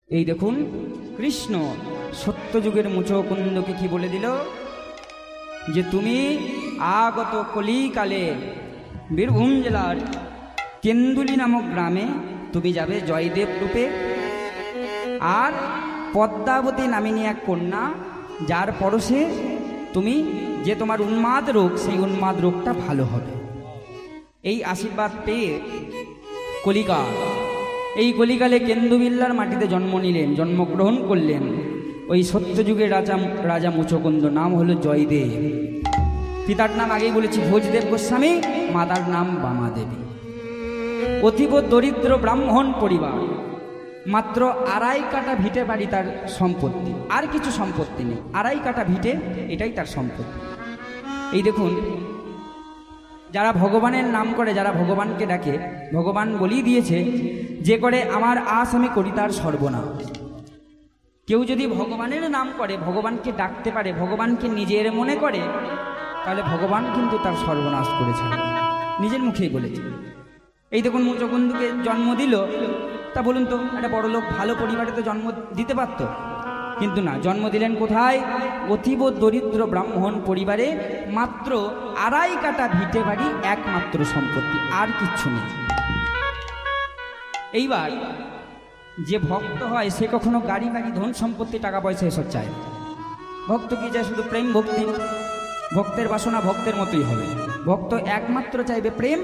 এই দেখুন কৃষ্ণ সত্যযুগের মুচকুন্দকে কি বলে দিল যে তুমি আগত কলিকালে বীরভূম জেলার কেন্দুলি নামক গ্রামে তুমি যাবে জয়দেব রূপে, আর পদ্মাবতী নামিনী এক কন্যা যার পরশে তুমি যে তোমার উন্মাদ রোগ সেই উন্মাদ রোগটা ভালো হবে। এই আশীর্বাদ পেয়ে কলিকালে কেন্দুবিল্লার মাটিতে জন্ম নিলেন, জন্মগ্রহণ করলেন ওই সত্যযুগের রাজা মুচকুন্দ, নাম হলো জয়দেব। পিতার নাম আগেই বলেছি ভোজদেব গোস্বামী, মাতার নাম বামাদেবী। অতীব দরিদ্র ব্রাহ্মণ পরিবার, মাত্র 2.5 কাঠা ভিটে বাড়ি তার সম্পত্তি, আর কিছু সম্পত্তি নেই, 2.5 কাঠা ভিটে এটাই তার সম্পত্তি। এই দেখুন যারা ভগবানের নাম করে, যারা ভগবানকে ডাকে, ভগবান বলেই দিয়েছে যে করে আমার আশ আমি করি তার সর্বনাশ। কেউ যদি ভগবানের নাম করে, ভগবানকে ডাকতে পারে, ভগবানকে নিজের মনে করে, তাহলে ভগবান কিন্তু তার সর্বনাশ করেছে, নিজের মুখেই বলেছে। এই দেখুন মুচকুন্দকে জন্ম দিল, তা বলুন তো একটা বড় লোক ভালো পরিবারে তো জন্ম দিতে পারত, কিন্তু না, জন্ম দিলেন কোথায়? অতীব দরিদ্র ব্রাহ্মণ পরিবারে, মাত্র 2.5 কাঠা ভিটে বাড়ি একমাত্র সম্পত্তি, আর কিচ্ছু নেই। এইবার যে ভক্ত হয় সে কখনো গাড়ি বাড়ি ধন সম্পত্তি টাকা পয়সা এসব চায়। ভক্ত কি চায়? শুধু প্রেম ভক্তি। ভক্তের বাসনা ভক্তের মতোই হবে। ভক্ত একমাত্র চাইবে প্রেম,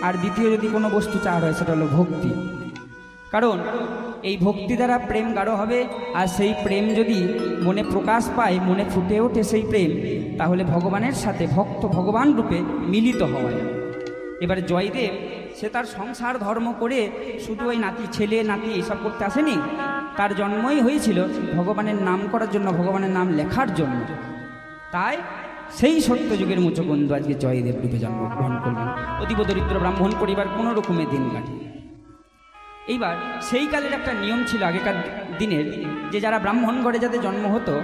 আর দ্বিতীয় যদি কোনো বস্তু চাওয়া হয় সেটা হলো ভক্তি। কারণ এই ভক্তি দ্বারা প্রেম গাঢ় হবে, আর সেই প্রেম যদি মনে প্রকাশ পায়, মনে ফুটে ওঠে সেই প্রেম, তাহলে ভগবানের সাথে ভক্ত ভগবান রূপে মিলিত হয়। এবার জয়দেব সে তার সংসার ধর্ম করে শুধু ওই নাতি ছেলে নাতি এইসব করতে আসেনি, তার জন্মই হয়েছিল ভগবানের নাম করার জন্য, ভগবানের নাম লেখার জন্য। তাই সেই সত্যযুগের মুচকুন্দ আজকে জয়দেব রূপে জন্মগ্রহণ করলেন। অতীব দরিদ্র ব্রাহ্মণ পরিবার, কোনো রকমের দিন কাটে। এইবার সেই কালের একটা নিয়ম ছিল আগেকার দিনের, যে যারা ব্রাহ্মণ ঘরে যাদের জন্ম হতো,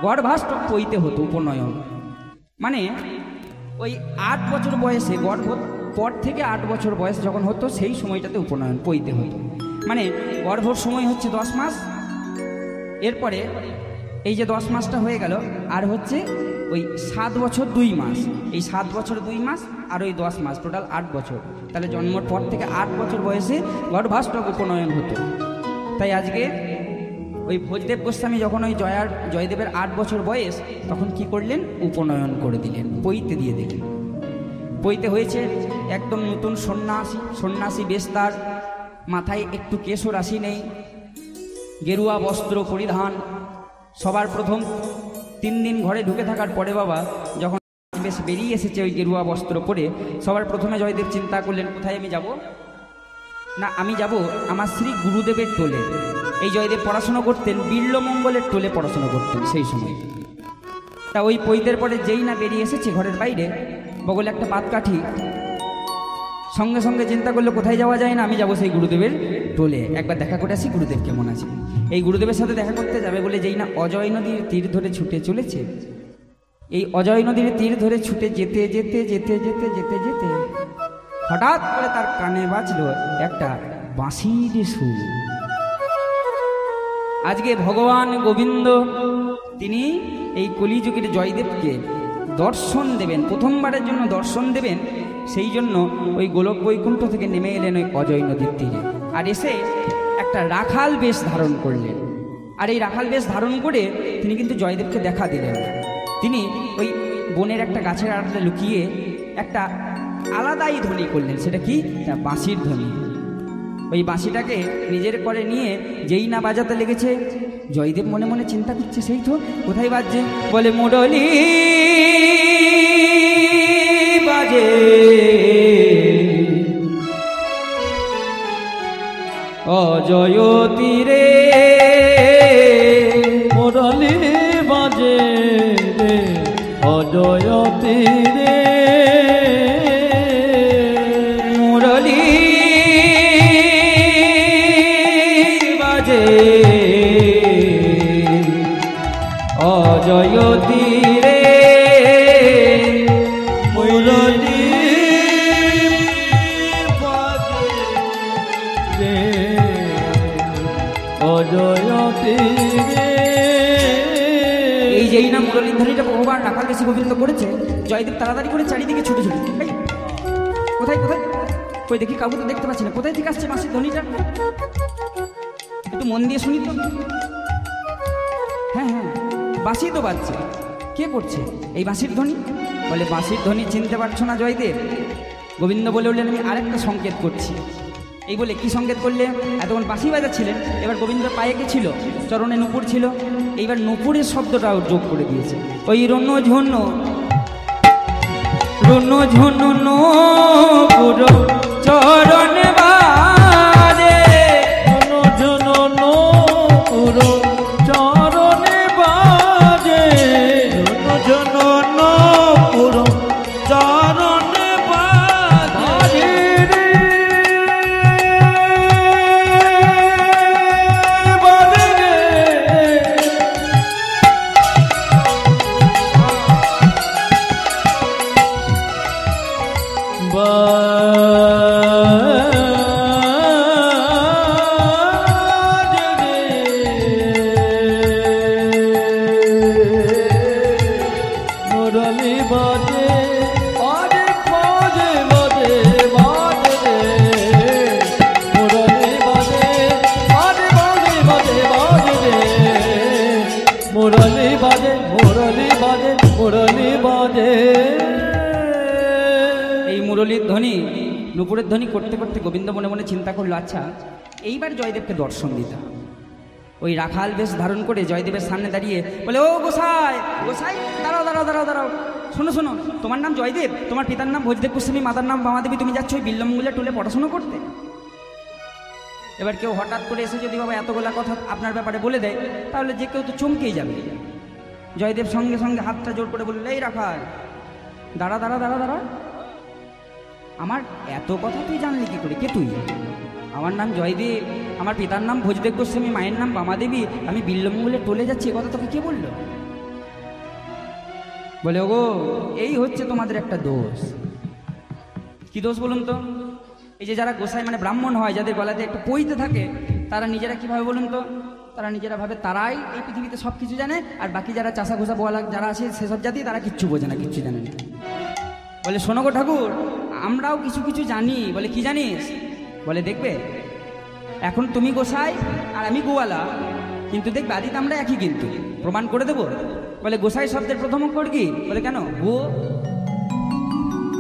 গর্ভাষ্ট পইতে হতো, উপনয়ন। মানে ওই 8 বছর বয়সে, গর্ভ পর থেকে 8 বছর বয়স যখন হতো সেই সময়টাতে উপনয়ন পইতে হতো। মানে গর্ভর সময় হচ্ছে 10 মাস, এরপরে এই যে 10 মাসটা হয়ে গেল, আর হচ্ছে ওই 7 বছর 2 মাস, এই 7 বছর 2 মাস আর ওই 10 মাস, টোটাল 8 বছর। তাহলে জন্মের পর থেকে 8 বছর বয়সে গর্ভাষ্টক উপনয়ন হতো। তাই আজকে ওই ভোজদেব গোস্বামী যখন ওই জয়দেবের 8 বছর বয়স, তখন কি করলেন? উপনয়ন করে দিলেন, পইতে দিয়ে দিলেন। পইতে হয়েছে একদম নতুন সন্ন্যাসী বেশ, তার মাথায় একটু কেশর রাশি নেই, গেরুয়া বস্ত্র পরিধান। সবার প্রথম 3 দিন ঘরে ঢুকে থাকার পরে বাবা যখন বেশ বেরিয়ে এসেছে ওই গেরুয়া বস্ত্র পরে, সবার প্রথমে জয়দেব চিন্তা করলেন কোথায় আমি যাব? না, আমি যাব আমার শ্রী গুরুদেবের টোলে। এই জয়দেব পড়াশোনা করতেন বিল্লমঙ্গলের টোলে পড়াশোনা করতেন সেই সময়। তা ওই পৈতের পরে যেই না বেরিয়ে এসেছে ঘরের বাইরে, বগলে একটা পাতকাঠি, সঙ্গে সঙ্গে চিন্তা করলো কোথায় যাওয়া যায় না, আমি যাব সেই গুরুদেবের টোলে, একবার দেখা করে আসি গুরুদেব কেমন আছে। এই গুরুদেবের সাথে দেখা করতে যাবে বলে যেই না অজয় নদীর তীর ধরে ছুটে চলেছে, এই অজয় নদীর তীর ধরে ছুটে যেতে যেতে যেতে যেতে যেতে যেতে হঠাৎ করে তার কানে বাজলো একটা বাঁশির সুর। আজকে ভগবান গোবিন্দ তিনি এই কলিযুগের জয়দেবকে দর্শন দেবেন, প্রথমবারের জন্য দর্শন দেবেন। সেই জন্য ওই গোলক বৈকুণ্ঠ থেকে নেমে এলেন ওই অজয় নদীর তীরে, আর এসে একটা রাখাল বেশ ধারণ করলেন। আর এই রাখাল বেশ ধারণ করে তিনি কিন্তু জয়দেবকে দেখা দিলেন। তিনি ওই বনের একটা গাছের আড়ালে লুকিয়ে একটা আলাদাই ধ্বনি করলেন। সেটা কি? বাঁশির ধ্বনি। ওই বাঁশিটাকে নিজের করে নিয়ে যেই না বাজাতে লেগেছে, জয়দেব মনে মনে চিন্তা করছে সেই তো কোথায় বাজছে, বলে মুরলী বাজে অজয় তীরে, মুরলী বাজে অজয় তীরে, মুরলী বাজে অজয় তীরে, মুরলী বাজে জয়তী রে। এই যেই না মুরলীর ধ্বনিটা বহুবার রাখাল বেশি গোবিন্দ করেছে, জয়দেব তাড়াতাড়ি করে চারিদিকে ছুটে ছুটে, কোথায় কোথায় কই দেখি, কাউকে তো দেখতে পাচ্ছি না, কোথায় থেকে আসছে বাঁশির ধ্বনিটা, একটু মন দিয়ে শুনি তো। হ্যাঁ হ্যাঁ, বাঁশি তো বাজছে, কে করছে এই বাঁশির ধ্বনি? বলে বাঁশির ধ্বনি চিনতে পারছো না জয়দেব? গোবিন্দ বলে উঠলেন, আমি আরেকটা সংকেত করছি। এই বলে কি সংকেত করলে? এতক্ষণ বাঁশি বাজাচ্ছিলেন, এবার গোবিন্দ পায়ে কে ছিল? চরণে নুপুর ছিল, এইবার নুপুরের শব্দটাও যোগ করে দিয়েছে। ওই রন্য ঝন্য রন্য ঝন্য নুপুর চরণে বাজে, রন্য ঝন্য নুপুর চরণে বাজে, রন্য ঝন্য নুপুর চরণে বাজে রে। বাজে রে। মুরলী বাজে, বাজে বাজে বাজে বাজে রে। মুরলী বাজে, বাজে বাজে বাজে বাজে রে। মুরলী বাজে, মুরলী বাজে, মুরলী বাজে। এই মুরলীর ধ্বনি, নুপুরের ধ্বনি করতে করতে গোবিন্দ মনে মনে চিন্তা করলো, আচ্ছা এইবার জয়দেবকে দর্শন দিতাম। ওই রাখাল বেশ ধারণ করে জয়দেবের সামনে দাঁড়িয়ে বলে, ও গোসাই, গোসাই দাঁড়াও দাঁড়াও দাঁড়াও দাঁড়াও, শোনো শোনো, তোমার নাম জয়দেব, তোমার পিতার নাম ভোজদেব গোস্বামী, মাতার নাম বামাদেবী, তুমি যাচ্ছ ওই বিল্লমগুলা টুলে পড়াশোনা করতে। এবার কেউ হঠাৎ করে এসে যদি বাবা এতগুলা কথা আপনার ব্যাপারে বলে দেয়, তাহলে যে কেউ তো চমকেই যাবে। জয়দেব সঙ্গে সঙ্গে হাতটা জোর করে বলল, এই রাখাল দাঁড়া দাঁড়া দাঁড়া দাঁড়া, আমার এত কথা তুই জানলি কি করে? কে তুই? আমার নাম জয়দেব, আমার পিতার নাম ভোজদেব গোস্বামী, মায়ের নাম বামাদেবী, আমি বিল্লমঙ্গলে টলে যাচ্ছি, এ কথা তোকে কে বলল? বলে, ওগো এই হচ্ছে তোমাদের একটা দোষ। কি দোষ বলুন তো? এই যে যারা গোসাই মানে ব্রাহ্মণ হয়, যাদের গলাতে একটা পইতে থাকে, তারা নিজেরা কিভাবে বলুন তো? তারা নিজেরা ভাবে তারাই এই পৃথিবীতে সব কিছু জানে, আর বাকি যারা চাষা ঘোষা বোয়ালা যারা আছে সেসব জাতি, তারা কিচ্ছু বোঝে না, কিচ্ছু জানে না। বলে, শোনো গো ঠাকুর, আমরাও কিছু কিছু জানি। বলে, কি জানিস? বলে, দেখবে এখন তুমি গোসাই আর আমি গোয়ালা, কিন্তু দেখবে আদিতে আমরা একই, কিন্তু প্রমাণ করে দেবো। বলে, গোসাই শব্দের প্রথম অক্ষর কি? বলে, কেন? গো।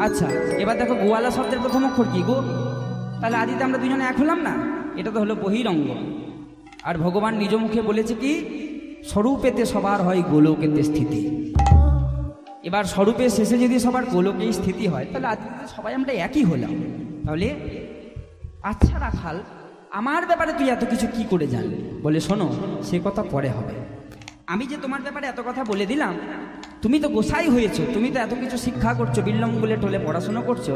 আচ্ছা এবার দেখো, গোয়ালা শব্দের প্রথম অক্ষর কি? গো। তাহলে আদিতে আমরা দুজনে এক হলাম না? এটা তো হলো বহিরঙ্গ। আর ভগবান নিজ মুখে বলেছে কি, স্বরূপেতে সবার হয় গোলকেতে স্থিতি। এবার স্বরূপের শেষে যদি সবার গোলকেই স্থিতি হয়, তাহলে আদিতে সবাই আমরা একই হলাম। তাহলে আচ্ছা রাখাল, আমার ব্যাপারে তুই এত কিছু কি করে জানলি? বলে, শোনো, সে কথা পরে হবে। আমি যে তোমার ব্যাপারে এত কথা বলে দিলাম, তুমি তো গোসাই হয়েছো, তুমি তো এত কিছু শিক্ষা করছো, বিল্লমঙ্গলে টোলে পড়াশোনা করছো,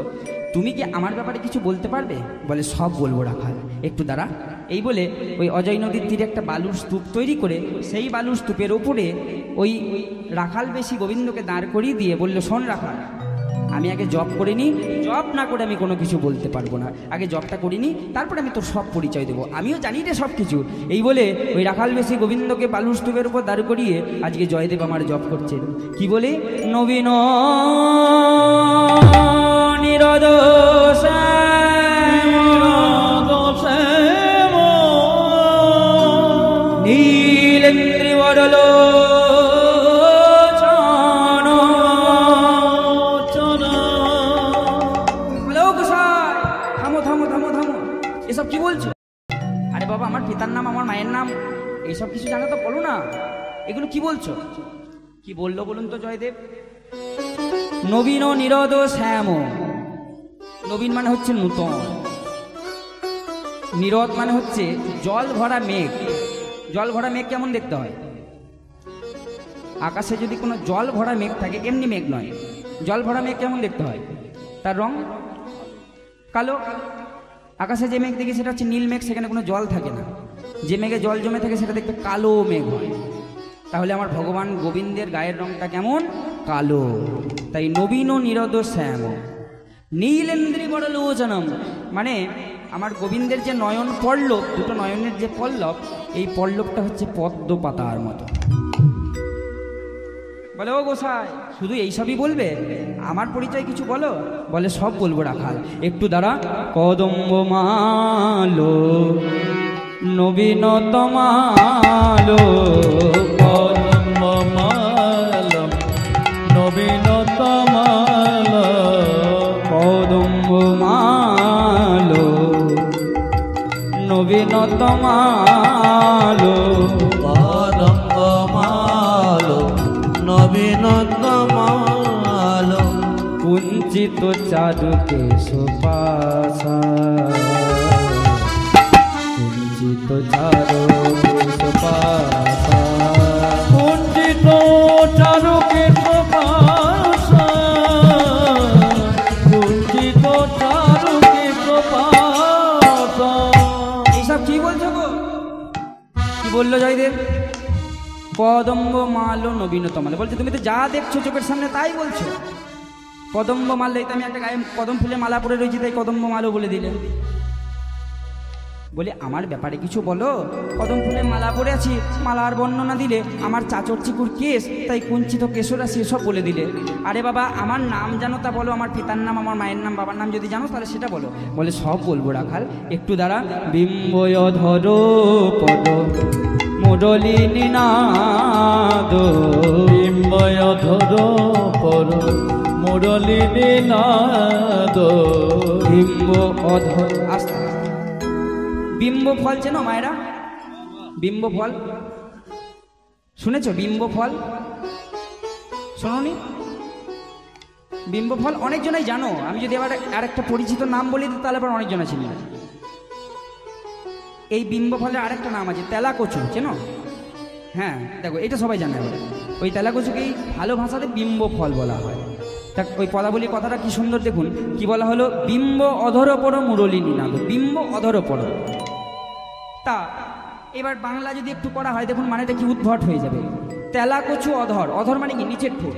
তুমি কি আমার ব্যাপারে কিছু বলতে পারবে? বলে, সব বলবো রাখাল, একটু দাঁড়া। এই বলে ওই অজয় নদীর তীরে একটা বালুর স্তূপ তৈরি করে সেই বালুর স্তূপের ওপরে ওই রাখাল বেশি গোবিন্দকে দাঁড় করিয়ে দিয়ে বলল, শোন রাখাল, আমি আগে জব করে নিই, জব না করে আমি কোনো কিছু বলতে পারবো না, আগে জবটা করিনি, তারপরে আমি তোর সব পরিচয় দেবো, আমিও জানি রে সব কিছু। এই বলে ওই রাখাল বেশি গোবিন্দকে বালুর স্তূপের উপর দাঁড় করিয়ে আজকে জয়দেব আমার জব করছেন। কি বলে? নবীন নিরদ নীলেন্দ্রি বড়ল এসব কি বলছো? আরে বাবা, আমার পিতার নাম, আমার মায়ের নাম, এইসব কিছু জানা তো বলো না, এগুলো কি বলছো? কি বললো বলুন তো জয়দেব? নবীন নিরদ শ্যাম। নবীন মানে হচ্ছে নূতন, নিরদ মানে হচ্ছে জল ভরা মেঘ। জল ভরা মেঘ কেমন দেখতে হয়? আকাশে যদি কোনো জল ভরা মেঘ থাকে, এমনি মেঘ নয়, জল ভরা মেঘ কেমন দেখতে হয়? তার রং কালো। আকাশে যে মেঘ দেখি সেটা হচ্ছে নীল মেঘ, সেখানে কোনো জল থাকে না। যে মেঘে জল জমে থাকে সেটা দেখতে কালো মেঘ হয়। তাহলে আমার ভগবান গোবিন্দের গায়ের রংটা কেমন? কালো। তাই নবীন নিরদ শ্যাম নীলেন্দ্রি বড় লোচনম, মানে আমার গোবিন্দের যে নয়ন পল্লব, দুটো নয়নের যে পল্লব, এই পল্লবটা হচ্ছে পদ্ম পাতার মতো। বলে ও গোসাই শুধু এইসবই বলবে, আমার পরিচয় কিছু বলো? বলে সব বলবো রাখাল, একটু দাঁড়া। কদম্ব মালো নবীনতমালো, কদম্ব মালো নবীনতমালো, কদম্ব মালো নবীনতমালো, কদম্ব মালো নবীনতমালো, কুঞ্চিত চারুকে সুপাশা, কুঞ্চিত চারুকে সুপাশা, কুঞ্চিত চারুকে প্রপাশা, কুঞ্চিত চারুকে প্রপাশা। এইসব কি বলছো গো? কি বললো জয়দেব? কদম্ব মালো নবীনতমালো বলছে, তুমি তো যা দেখছো চোখের সামনে তাই বলছো। কদম্ব মাল্য, এই তো আমি একটা গায়ে কদম ফুলে মালা পরে রয়েছি, তাই কদম্ব মালো বলে দিলে। বলে আমার ব্যাপারে কিছু বলো। কদম ফুলে মালা পরে আছি, মালার বর্ণনা দিলে। আমার চাচর চিকুর কেস, তাই কুঞ্চিত কেশরা সেসব বলে দিলে। আরে বাবা আমার নাম জানো তা বলো, আমার পিতার নাম, আমার মায়ের নাম, বাবার নাম যদি জানো তাহলে সেটা বলো। বলে সব বলবো রাখাল, একটু দাঁড়া। বিম্বয় ধরো পদ মুরলী নিনাদ, বিম্বয় ধরো পর মুরলী নিনাদ, বিম্ব অধর। আস্তে বিম্ব ফল চেনো মায়েরা? বিম্ব ফল শুনেছ? বিম্ব ফল শোনোনি? বিম্ব ফল অনেকজনাই জানো, আমি যদি আবার আরেকটা পরিচিত নাম বলি তাহলে আবার অনেকজনা ছিল। এই বিম্ব ফলের আরেকটা নাম আছে তেলাকচু, চেনো? হ্যাঁ দেখো এটা সবাই জানে। ওই তেলাকচুকেই ভালো ভাষাতে বিম্ব ফল বলা হয়। তা ওই পদাবলী কথাটা কি সুন্দর দেখুন, কি বলা হলো? বিম্ব অধর পর মুরলী নিনাদ, বিম্ব অধর পর। তা এবার বাংলা যদি একটু করা হয় দেখুন মানেটা কি উদ্ভট হয়ে যাবে। তেলাকচু অধর, অধর মানে কি? নিচের ঠোঁট।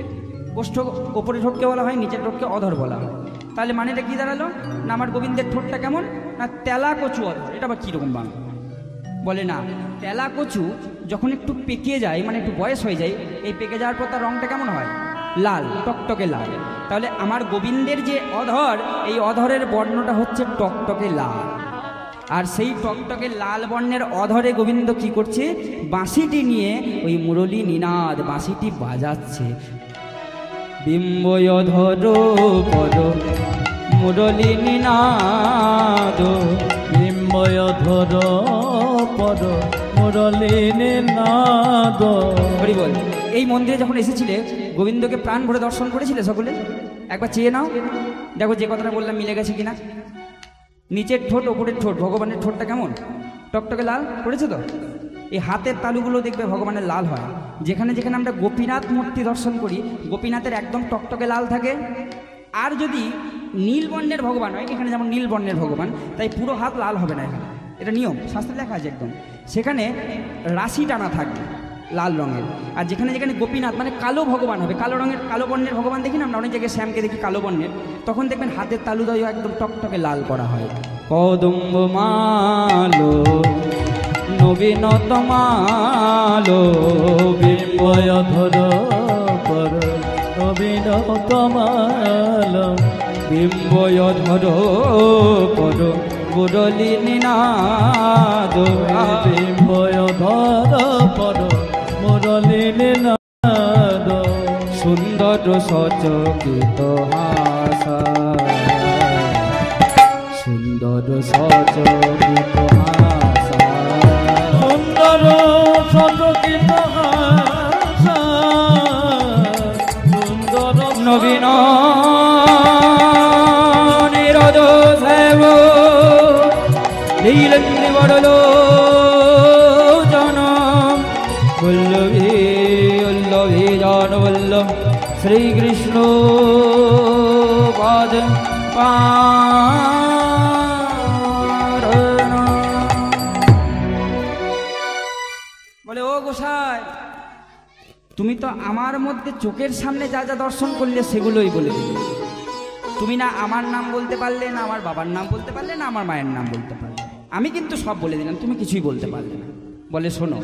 কোষ্ঠ ওপরে ঠোঁটকে বলা হয়, নিচের ঠোঁটকে অধর বলা হয়। তাহলে মানেটা কি দাঁড়ালো? না আমার গোবিন্দের ঠোঁটটা কেমন? না তেলাকচু অধর। এটা আবার কীরকম বাংলা? বলে না, তেলাকচু যখন একটু পেকে যায়, মানে একটু বয়স হয়ে যায়, এই পেকে যাওয়ার পর তার রঙটা কেমন হয়? লাল, টকটকে লাল। তাহলে আমার গোবিন্দের যে অধর, এই অধরের বর্ণটা হচ্ছে টকটকে লাল। আর সেই টকটকে লাল বর্ণের অধরে গোবিন্দ কি করছে? বাঁশিটি নিয়ে ওই মুরলী নিনাদ বাঁশিটি বাজাচ্ছে। বিম্বয় ধর পদ মুরলী নিনাদ, বিম্বয় ধর পর মুরলী নিনাদ। হরি বল। এই মন্দিরে যখন এসেছিলে গোবিন্দকে প্রাণ ভরে দর্শন করেছিলে সকলে? একবার চেয়ে নাও, দেখো যে কথাটা বললাম মিলে গেছে কিনা। নিচের ঠোঁট ওপরের ঠোঁট, ভগবানের ঠোঁটটা কেমন? টকটকে লাল করেছে তো? এই হাতের তালুগুলো দেখবে ভগবানের লাল হয়। যেখানে যেখানে আমরা গোপীনাথ মূর্তি দর্শন করি, গোপীনাথের একদম টকটকে লাল থাকে। আর যদি নীল বর্ণের ভগবান হয়, এখানে যেমন নীল বর্ণের ভগবান, তাই পুরো হাত লাল হবে না এখানে, এটা নিয়ম, শাস্ত্রে লেখা আছে একদম। সেখানে রাশি টানা থাকবে লাল রঙের। আর যেখানে যেখানে গোপীনাথ মানে কালো ভগবান হবে, কালো রঙের, কালো বর্ণের ভগবান দেখি না আমরা অনেক জায়গায়, শ্যামকে দেখি কালো বর্ণের, তখন দেখবেন হাতের তালুদয় একদম টকটকে লাল করা হয়। কদম্ব মালো নবীনতমালো, বিম্বয় ধর পর নবীনতমালো, বিম্বয় ধর পদ মুরলী নিনাদ, বিম্বয় ধর পর মুরলী নিনাদ। সুন্দর সচকিত হাসা, সুন্দর সচকিত হাসা, সুন্দর সচকিত হাসা, সুন্দর নবীন নিরোধ সেব লীলেন্দ্রি বড়লো জন বল্লভী বল্লভী জন বল্লভ শ্রীকৃষ্ণ পাদ বলে ও গোসাই, তুমি তো আমার মধ্যে চোখের সামনে যা যা দর্শন করলে সেগুলোই বলে দিলে। তুমি না আমার নাম বলতে পারলে, না আমার বাবার নাম বলতে পারলে, না আমার মায়ের নাম বলতে পারলে। আমি কিন্তু সব বলে দিলাম, তুমি কিছুই বলতে পারলে না। বলে শোনো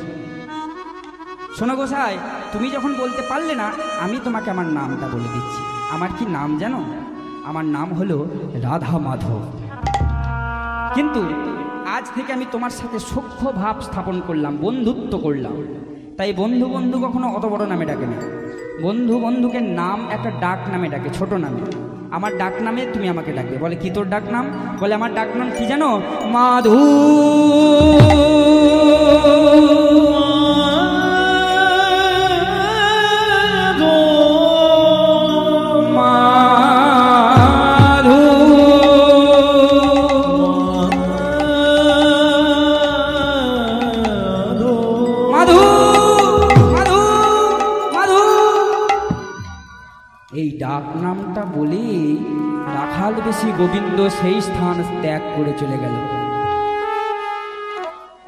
শোনো গোসাই, তুমি যখন বলতে পারলে না, আমি তোমাকে আমার নামটা বলে দিচ্ছি। আমার কি নাম জানো? আমার নাম হলো রাধা মাধব। কিন্তু আজ থেকে আমি তোমার সাথে সখ্য ভাব স্থাপন করলাম, বন্ধুত্ব করলাম। তাই বন্ধু বন্ধু কখনো অত বড় নামে ডাকে না। বন্ধু বন্ধুকে নাম একটা ডাক নামে ডাকে, ছোট নামে। আমার ডাক নামে তুমি আমাকে ডাকবে। বলে কি তোর ডাক নাম? বলে আমার ডাক নাম কি জানো? মাধু। ডাক নামটা বলে রাখাল বেশি গোবিন্দ সেই স্থান ত্যাগ করে চলে গেল।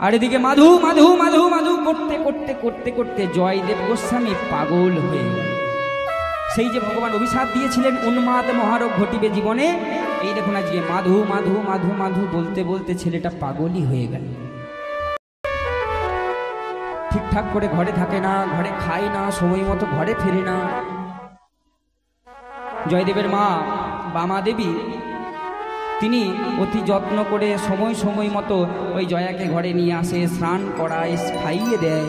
আর এদিকে মাধু মাধু মাধু মাধু করতে করতে করতে করতে জয়দেব গোস্বামী পাগল হয়ে গেল। সেই যে ভগবান অভিশাপ দিয়েছিলেন উন্মাদ মহারোগ ঘটিবে জীবনে, এই দেখুন আজকে মাধু মাধু মাধু মাধু বলতে বলতে ছেলেটা পাগলই হয়ে গেল। ঠিকঠাক করে ঘরে থাকে না, ঘরে খায় না, সময় মতো ঘরে ফেরে না। জয়দেবের মা বামা দেবী তিনি অতি যত্ন করে সময় সময় মতো ওই জয়াকে ঘরে নিয়ে আসে, স্নান করায়, খাইয়ে দেয়।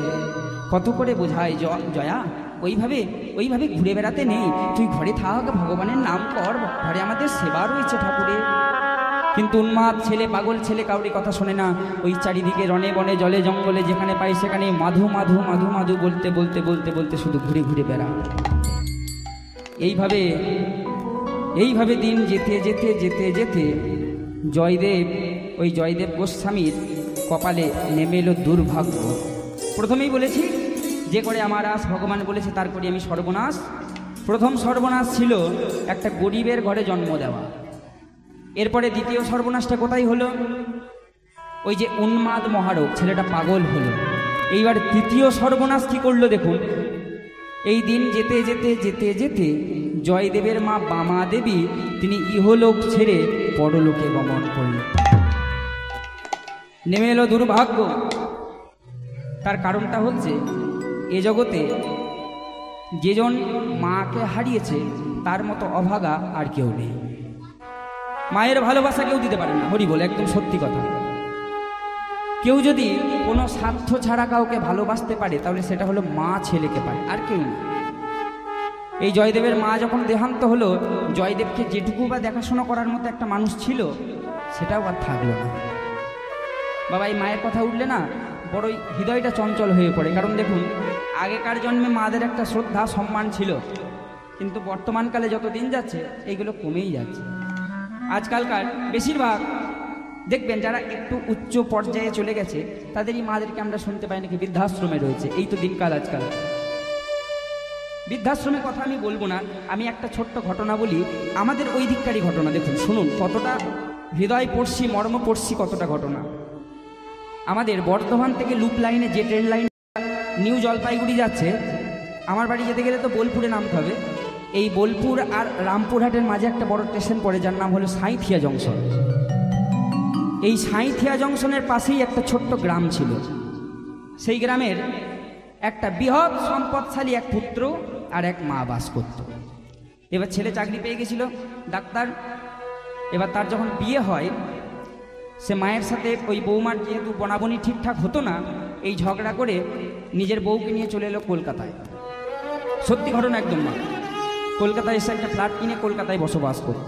কত করে বোঝায়, জয়া ওইভাবে ঘুরে বেড়াতে নেই, তুই ঘরে থাক, ভগবানের নাম কর, ঘরে আমাদের সেবা রয়েছে ঠাকুরের। কিন্তু উন্মাদ ছেলে, পাগল ছেলে কাউরি কথা শোনে না। ওই চারিদিকে রনে বনে জলে জঙ্গলে যেখানে পাই সেখানে মাধু মাধু মাধু মাধু বলতে বলতে বলতে বলতে শুধু ঘুরে ঘুরে বেড়া। এইভাবে দিন যেতে যেতে যেতে যেতে জয়দেব গোস্বামীর কপালে নেমে এলো দুর্ভাগ্য। প্রথমেই বলেছি, যে করে আমার আস ভগবান বলেছে তার করি আমি সর্বনাশ। প্রথম সর্বনাশ ছিল একটা গরিবের ঘরে জন্ম দেওয়া। এরপরে দ্বিতীয় সর্বনাশটা কোথায় হলো? ওই যে উন্মাদ মহারোগ, ছেলেটা পাগল হলো। এইবার তৃতীয় সর্বনাশ কি করলো দেখুন। এই দিন যেতে যেতে যেতে যেতে জয়দেবের মা বামা দেবী তিনি ইহলোক ছেড়ে পরলোকে গমন করলেন। নেমে এলো দুর্ভাগ্য। তার কারণটা হচ্ছে, এ জগতে যেজন মাকে হারিয়েছে তার মতো অভাগা আর কেউ নেই। মায়ের ভালোবাসা কেউ দিতে পারে না, হরি বলে, একদম সত্যি কথা। কেউ যদি কোনো স্বার্থ ছাড়া কাউকে ভালোবাসতে পারে তাহলে সেটা হলো মা ছেলেকে পারে, আর কেউ না। এই জয়দেবের মা যখন দেহান্ত হলো, জয়দেবকে যেটুকু বা দেখাশোনা করার মতো একটা মানুষ ছিল সেটাও আর থাকলো না। বাবা এই মায়ের কথা উঠলে না বড়ই হৃদয়টা চঞ্চল হয়ে পড়ে। কারণ দেখুন, আগেকার জন্মে মাদের একটা শ্রদ্ধা সম্মান ছিল, কিন্তু বর্তমানকালে যত দিন যাচ্ছে এইগুলো কমেই যাচ্ছে। আজকালকার বেশিরভাগ দেখবেন যারা একটু উচ্চ পর্যায়ে চলে গেছে তাদেরই মাদেরকে আমরা শুনতে পাই নাকি বৃদ্ধাশ্রমে রয়েছে। এই তো দিনকাল আজকাল। বৃদ্ধাশ্রমের কথা আমি বলবো না, আমি একটা ছোট্ট ঘটনা বলি, আমাদের ওই দিককারই ঘটনা। দেখুন, শুনুন কতটা হৃদয়স্পর্শী, মর্মস্পর্শী কতটা ঘটনা। আমাদের বর্ধমান থেকে লুপ লাইনে যে ট্রেন লাইন নিউ জলপাইগুড়ি যাচ্ছে, আমার বাড়ি যেতে গেলে তো বোলপুরে নামতে হবে। এই বোলপুর আর রামপুরহাটের মাঝে একটা বড় স্টেশন পড়ে যার নাম হলো সাঁইথিয়া জংশন। এই সাঁইথিয়া জংশনের পাশেই একটা ছোট্ট গ্রাম ছিল। সেই গ্রামের একটা বৃহৎ সম্পদশালী এক পুত্র আর এক মা বাস করত। এবার ছেলে চাকরি পেয়ে গেছিল, ডাক্তার। এবার তার যখন বিয়ে হয়, সে মায়ের সাথে ওই বৌমার যেহেতু বনাবনি ঠিকঠাক হতো না, এই ঝগড়া করে নিজের বউকে নিয়ে চলে এলো কলকাতায়। সত্যি ঘটনা একদম না। কলকাতায় এসে একটা ফ্ল্যাট কিনে কলকাতায় বসবাস করত।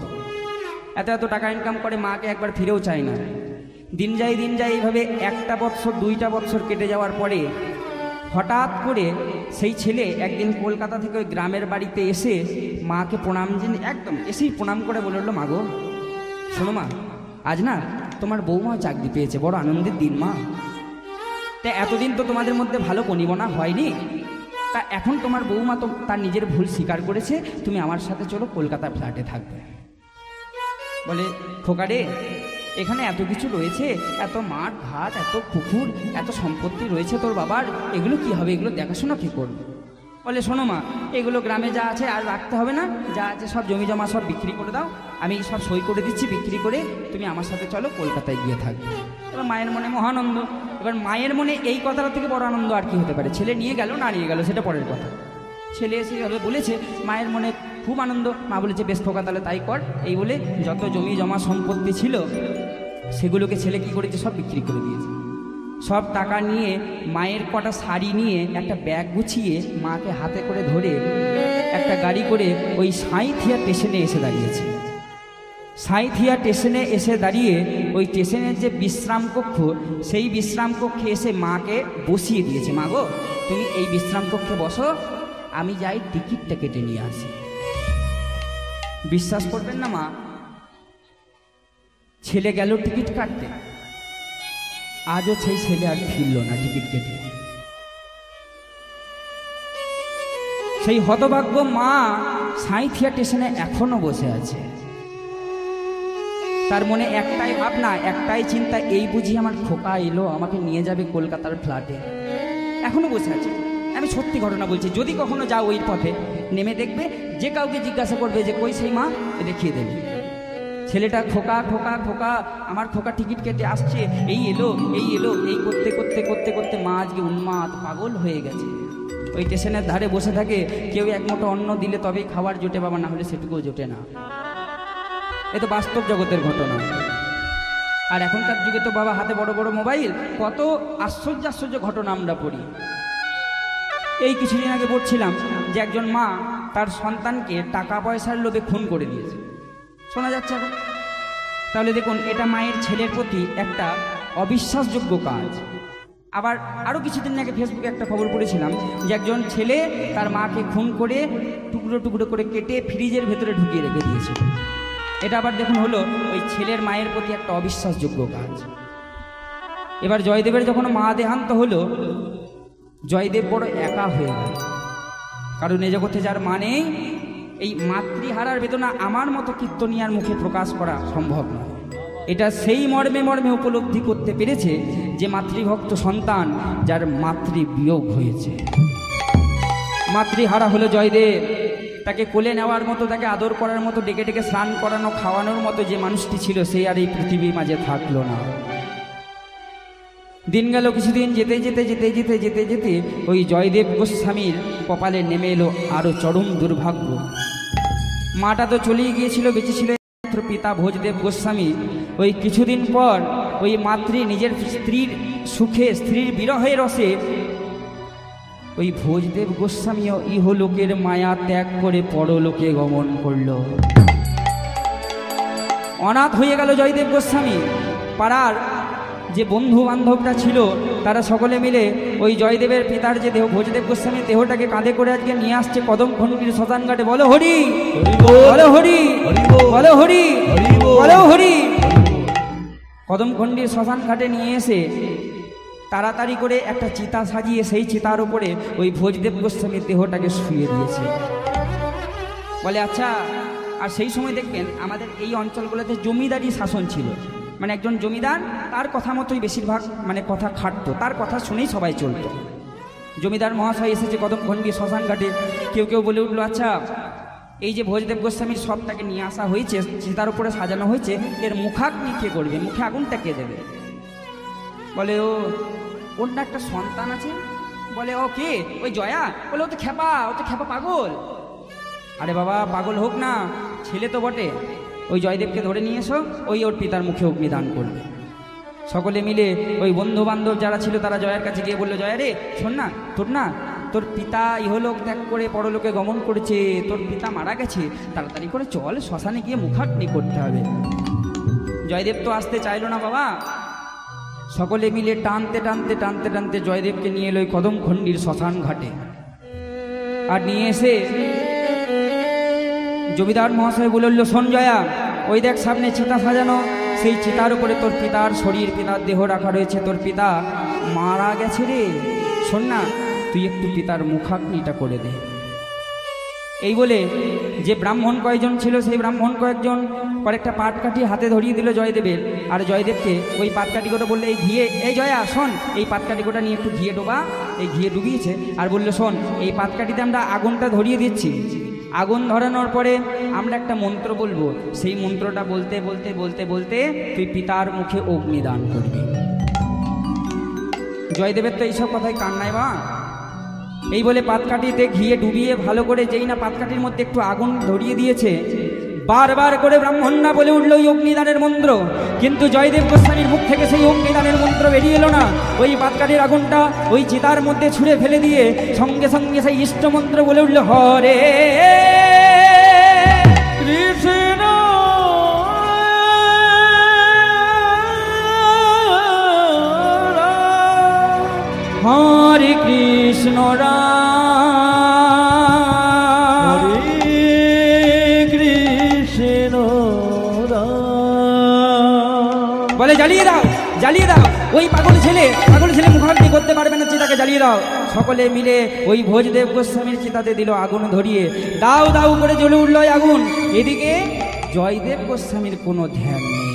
এত টাকা ইনকাম করে, মাকে একবার ফিরেও চায় না। দিন যায় এইভাবে 1টা বৎসর 2টা বৎসর কেটে যাওয়ার পরে হঠাৎ করে সেই ছেলে একদিন কলকাতা থেকে ওই গ্রামের বাড়িতে এসে মাকে প্রণাম, একদম এসেই প্রণাম করে বলে উঠলো, মা গো শোনো মা, আজ না তোমার বৌমা চাকরি পেয়েছে, বড় আনন্দের দিন মা। তা এতদিন তো তোমাদের মধ্যে ভালো কনিবনা হয়নি, তা এখন তোমার বৌমা তো তার নিজের ভুল স্বীকার করেছে, তুমি আমার সাথে চলো, কলকাতার ফ্ল্যাটে থাকবে। বলে, খোকা রে, এখানে এত কিছু রয়েছে, এত মাঠ ঘাট, এত পুকুর, এত সম্পত্তি রয়েছে তোর বাবার, এগুলো কি হবে, এগুলো দেখাশোনা কি করবে? বলে শোনো মা, এগুলো গ্রামে যা আছে আর রাখতে হবে না, যা আছে সব জমি জমা সব বিক্রি করে দাও, আমি সব সই করে দিচ্ছি, বিক্রি করে তুমি আমার সাথে চলো, কলকাতায় গিয়ে থাকবে। এবার মায়ের মনে মহানন্দ। এবার মায়ের মনে এই কথাটা থেকে বড় আনন্দ আর কি হতে পারে? ছেলে নিয়ে গেল না নিয়ে গেল সেটা পরের কথা, ছেলে এসে বলেছে, মায়ের মনে খুব আনন্দ। মা বলেছে বেশ খোকা তাহলে তাই কর। এই বলে যত জমি জমা সম্পত্তি ছিল সেগুলোকে ছেলে কি করেছে, সব বিক্রি করে দিয়েছে। সব টাকা নিয়ে মায়ের কটা শাড়ি নিয়ে একটা ব্যাগ গুছিয়ে মাকে হাতে করে ধরে একটা গাড়ি করে ওই সাঁইথিয়া স্টেশনে এসে দাঁড়িয়েছে। সাঁইথিয়া স্টেশনে এসে দাঁড়িয়ে ওই স্টেশনের যে বিশ্রাম কক্ষ, সেই বিশ্রাম কক্ষে এসে মাকে বসিয়ে দিয়েছে। মা গো, তুমি এই বিশ্রাম কক্ষে বসো, আমি যাই টিকিটটা কেটে নিয়ে আসি। বিশ্বাস করবেন না মা, ছেলে গেল টিকিট কাটতে, আজও সেই ছেলে আর ফিরল না টিকিট কেটে। সেই হতভাগ্য মা সাঁইথিয়া স্টেশনে এখনো বসে আছে। তার মনে একটাই ভাবনা, একটাই চিন্তা, এই বুঝি আমার খোকা এলো আমাকে নিয়ে যাবে কলকাতার ফ্ল্যাটে। এখনো বসে আছে। আমি সত্যি ঘটনা বলছি, যদি কখনো যাও ওই পথে নেমে দেখবে, যে কাউকে জিজ্ঞাসা করবে যে কই সেই মা, দেখিয়ে দেবে। ছেলেটা খোকা খোকা খোকা, আমার খোকা টিকিট কেটে আসছে, এই এলো এই এলো, এই করতে করতে করতে করতে মা আজকে উন্মাদ পাগল হয়ে গেছে। ওই স্টেশনের ধারে বসে থাকে, কেউ এক মুঠো অন্ন দিলে তবেই খাবার জোটে বাবা, না হলে সেটুকুও জোটে না। এ তো বাস্তব জগতের ঘটনা। আর এখনকার যুগে তো বাবা হাতে বড় বড় মোবাইল, কত আশ্চর্য আশ্চর্য ঘটনা আমরা পড়ি। এই কিছুদিন আগে পড়ছিলাম যে একজন মা তার সন্তানকে টাকা পয়সার লোভে খুন করে দিয়েছে, শোনা যাচ্ছে এখন। তাহলে দেখুন, এটা মায়ের ছেলের প্রতি একটা অবিশ্বাসযোগ্য কাজ। আবার আরও কিছুদিন আগে ফেসবুকে একটা খবর পড়েছিলাম যে একজন ছেলে তার মাকে খুন করে টুকরো টুকরো করে কেটে ফ্রিজের ভেতরে ঢুকিয়ে রেখে দিয়েছিল। এটা আবার দেখুন হলো ওই ছেলের মায়ের প্রতি একটা অবিশ্বাসযোগ্য কাজ। এবার জয়দেবের যখন মা দেহান্ত হলো, জয়দেব বড় একা হয়ে গেল, কারণ এ জগতে যার মা নেই, এই মাতৃহারার বেদনা আমার মতো কীর্তনিয়ার মুখে প্রকাশ করা সম্ভব নয়। এটা সেই মর্মে মর্মে উপলব্ধি করতে পেরেছে যে মাতৃভক্ত সন্তান যার মাতৃবিয়োগ হয়েছে। মাতৃহারা হলো জয়দেব। তাকে কোলে নেওয়ার মতো, তাকে আদর করার মতো, ডেকে ডেকে স্নান করানো খাওয়ানোর মতো যে মানুষটি ছিল, সেই আর এই পৃথিবীর মাঝে থাকলো না। দিন গেল কিছুদিন, যেতে যেতে যেতে যেতে যেতে যেতে ওই জয়দেব গোস্বামীর কপালে নেমে এলো আরও চরম দুর্ভাগ্য। মাটা তো চলেই গিয়েছিল, বেঁচে ছিল পিতা ভোজদেব গোস্বামী। ওই কিছুদিন পর ওই মাতৃ নিজের স্ত্রীর সুখে, স্ত্রীর বিরহের রসে ওই ভোজদেব গোস্বামীও ইহলোকের মায়া ত্যাগ করে পরলোকে গমন করল। অনাথ হয়ে গেল জয়দেব গোস্বামী। পাড়ার যে বন্ধু বান্ধবরা ছিল তারা সকলে মিলে ওই জয়দেবের পিতার যে দেহ, ভোজদেব গোস্বামীর দেহটাকে কাঁধে করে আজকে নিয়ে আসছে কদমখণ্ডীর শ্মশান ঘাটে। বলো হরি, বলো হরি, বলো হরি, বলো হরি। কদমখণ্ডীর শ্মশান ঘাটে নিয়ে এসে তাড়াতাড়ি করে একটা চিতা সাজিয়ে সেই চিতার উপরে ওই ভোজদেব গোস্বামীর দেহটাকে শুয়ে দিয়েছে। বলে আচ্ছা, আর সেই সময় দেখবেন আমাদের এই অঞ্চলগুলোতে জমিদারি শাসন ছিল, মানে একজন জমিদার তার কথা মতোই বেশিরভাগ মানে কথা খাটতো, তার কথা শুনেই সবাই চলত। জমিদার মহাশয় এসেছে কদমখণ্ডী শ্মশান ঘাটে। কেউ কেউ বলে উঠলো, আচ্ছা এই যে ভোজদেব গোস্বামীর সবটাকে নিয়ে আসা হয়েছে, চিতার উপরে সাজানো হয়েছে, এর মুখাগ্নি কে করবে, মুখে আগুনটা কে দেবে? বলে ওর না একটা সন্তান আছে। বলে ও কে? ওই জয়া। বলে ও তো খেপা পাগল। আরে বাবা, পাগল হোক না, ছেলে তো বটে। ওই জয়দেবকে ধরে নিয়ে এসো, ওই ওর পিতার মুখে অগ্নিদান করবে। সকলে মিলে ওই বন্ধু বান্ধব যারা ছিল তারা জয়ার কাছে গিয়ে বললো, জয়া রে শোন না, তোর পিতা ইহলোক ত্যাগ করে পরলোকে গমন করেছে, তোর পিতা মারা গেছে, তাড়াতাড়ি করে চল শ্মশানে গিয়ে মুখাগ্নি করতে হবে। জয়দেব তো আসতে চাইলো না বাবা। সকলে মিলে টানতে টানতে টানতে টানতে জয়দেবকে নিয়ে এলো ওই কদমখণ্ডীর শ্মশান ঘাটে। আর নিয়ে এসে জমিদার মহাশয় বলল, শোন জয়া, ওই দেখ সামনে চিতা সাজানো, সেই চিতার উপরে তোর পিতার শরীর, পিতার দেহ রাখা রয়েছে। তোর পিতা মারা গেছে রে, শোন না, তুই একটু পিতার মুখাগ্নিটা করে দে। এই বলে যে ব্রাহ্মণ কয়েকজন ছিল সেই ব্রাহ্মণ কয়েকজন কয়েকটা পাটকাঠি হাতে ধরিয়ে দিল জয়দেবের। আর জয়দেবকে ওই পাটকাঠি গোটা বললে, এই ঘিয়ে, এই জয়া শোন, এই পাটকাঠি গোটা নিয়ে একটু ঘিয়ে ডোবা, এই ঘিয়ে ডুবিয়েছে আর বললো, শোন, এই পাতকাঠিতে আমরা আগুনটা ধরিয়ে দিচ্ছি। আগুন ধরানোর পরে আমরা একটা মন্ত্র বলবো, সেই মন্ত্রটা বলতে বলতে বলতে বলতে তুই পিতার মুখে অগ্নিদান করবি। জয়দেবের তো এইসব কথায় কান নাই বা। এই বলে পাতকাঠিতে ঘিয়ে ডুবিয়ে ভালো করে, যেই না পাতকাঠির মধ্যে একটু আগুন ধরিয়ে দিয়েছে, বারবার করে ব্রাহ্মণরা বলে উঠল ওই অগ্নিদানের মন্ত্র, কিন্তু জয়দেব গোস্বামীর মুখ থেকে সেই অগ্নিদানের মন্ত্র বেরিয়ে এলো না। ওই পাতকাঠির আগুনটা ওই চিতার মধ্যে ছুঁড়ে ফেলে দিয়ে সঙ্গে সঙ্গে সেই ইষ্ট মন্ত্র বলে উঠল, হরে কৃষ্ণ হরে কৃষ্ণ রাম কৃষ্ণ বলে, জ্বালিয়ে দাও, জ্বালিয়ে দাও। ওই পাগল ছেলে মুখাগ্নি করতে পারবে না, চিতাকে জ্বালিয়ে দাও। সকলে মিলে ওই ভোজদেব গোস্বামীর চিতাতে দিল আগুন ধরিয়ে, দাউ দাউ করে জ্বলে উঠল ওই আগুন। এদিকে জয়দেব গোস্বামীর কোনো ধ্যান নেই।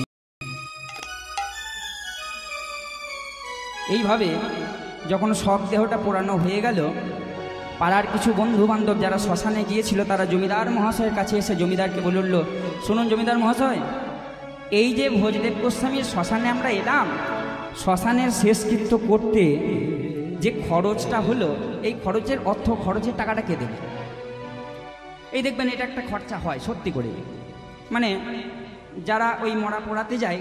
এইভাবে যখন সব দেহটা পোড়ানো হয়ে গেল, পাড়ার কিছু বন্ধু বান্ধব যারা শ্মশানে গিয়েছিল তারা জমিদার মহাশয়ের কাছে এসে জমিদারকে বলে উঠল, শুনুন জমিদার মহাশয়, এই যে ভোজদেব গোস্বামীর শ্মশানে আমরা এলাম, শ্মশানের শেষকৃত্য করতে যে খরচটা হলো, এই খরচের খরচের টাকাটা কে দেবে? এই দেখবেন এটা একটা খরচা হয় সত্যি করে। মানে যারা ওই মরা পোড়াতে যায়,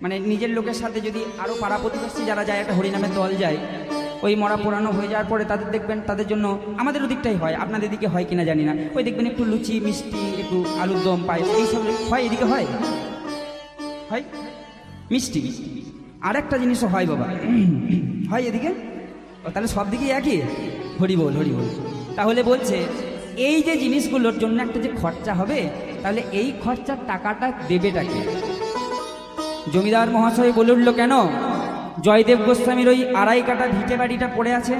মানে নিজের লোকের সাথে যদি আরও পাড়া প্রতিবেশী যারা যায়, একটা হরিনামের দল যায়, ওই মরা পোড়ানো হয়ে যাওয়ার পরে তাদের দেখবেন, তাদের জন্য আমাদের ওদিকটাই হয়, আপনাদের দিকে হয় কিনা জানি না, ওই দেখবেন একটু লুচি মিষ্টি, একটু আলুর দম পায়েস, এইসব হয়। এদিকে হয় হয় মিষ্টি, আর একটা জিনিসও হয় বাবা, হয় এদিকে। ও তাহলে সব দিকেই একই, হরি বল হরি বল। তাহলে বলছে এই যে জিনিসগুলোর জন্য একটা যে খরচা হবে, তাহলে এই খরচার টাকাটা দেবেটাকে? জমিদার মহাশয় বলে উঠল, কেন? জয়দেব গোস্বামীর ওই 2.5 কাঠা ভিটে বাড়িটা পড়ে আছে,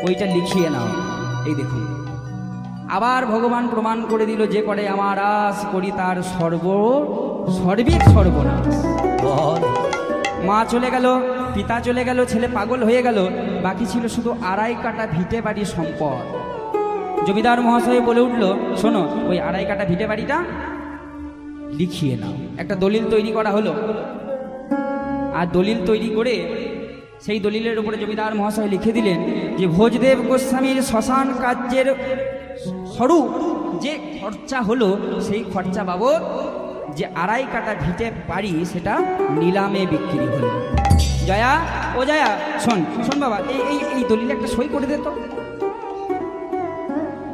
ওইটা লিখিয়ে নাও। এই দেখুন, আবার ভগবান প্রমাণ করে দিল, যে করে আমার আস করি তার সর্বিক সর্বনাশ। মা চলে গেল, পিতা চলে গেল, ছেলে পাগল হয়ে গেল, বাকি ছিল শুধু 2.5 কাঠা ভিটে বাড়ির সম্পদ। জমিদার মহাশয় বলে উঠল, শোনো, ওই 2.5 কাঠা ভিটে বাড়িটা লিখিয়ে নাও। একটা দলিল তৈরি করা হলো, আর দলিল তৈরি করে সেই দলিলের উপরে জমিদার মহাশয় লিখে দিলেন যে ভোজদেব গোস্বামীর শ্মশান কার্যের স্বরূপ যে খরচা হলো, সেই খরচা বাবদ যে 2.5 কাঠা ভিটে বাড়ি, সেটা নিলামে বিক্রি হলো। জয়া, ও জয়া, শোন শোন বাবা, এই দলিলে একটা সই করে দে তো।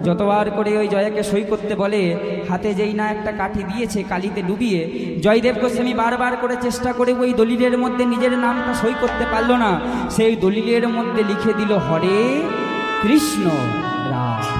যতবার করে ওই জয়াকে সই করতে বলে, হাতে যেই না একটা কাঠি দিয়েছে কালিতে ডুবিয়ে, জয়দেব গোস্বামী বারবার করে চেষ্টা করে ওই দলিলের মধ্যে নিজের নামটা সই করতে পারলো না। সেই দলিলের মধ্যে লিখে দিল, হরে কৃষ্ণ রাম।